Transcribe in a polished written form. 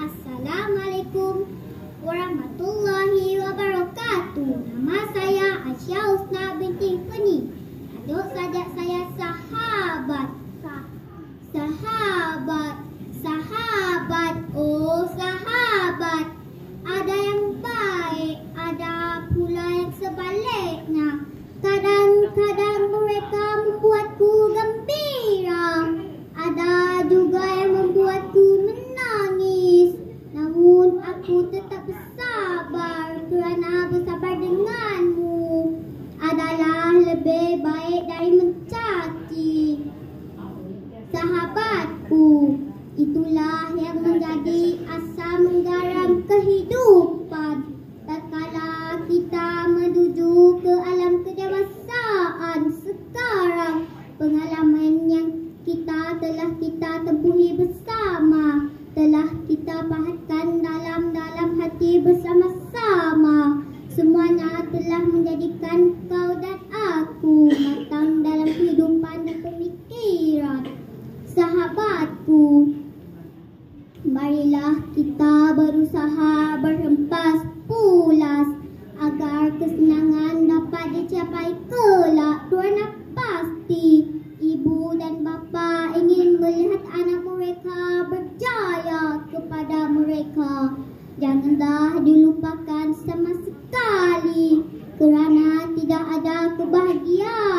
Assalamualaikum warahmatullahi wabarakatuh. Nama saya Aisyah Husna binti Feni. Tajuk sajak saya sahabat. Sahabat, oh sahabat. Ada yang baik, ada pula yang sebaliknya. Kadang-kadang mereka membuatku gembira, ada juga yang membuatku menangis. Namun aku tetap bersabar kerana bersabar denganmu adalah lebih baik dari mencaci. Sahabatku, itulah yang menjadi asam garam kehidupan. Tatkala kita menuju ke alam kedewasaan sekarang, pengalaman yang kita telah tempuhi bersama, telah kita bahatkan dalam hati bersama-sama. Semuanya telah menjadikan kau dan aku matang dalam kehidupan dan pemikiran. Sahabatku, marilah kita berusaha berhempas pulas agar kesenangan dapat dicapai kelak. Kerana pasti ibu dan bapa ingin melihat anak mereka berjaya kepada mereka. Janganlah dilupakan sama sekali kerana tidak ada kebahagiaan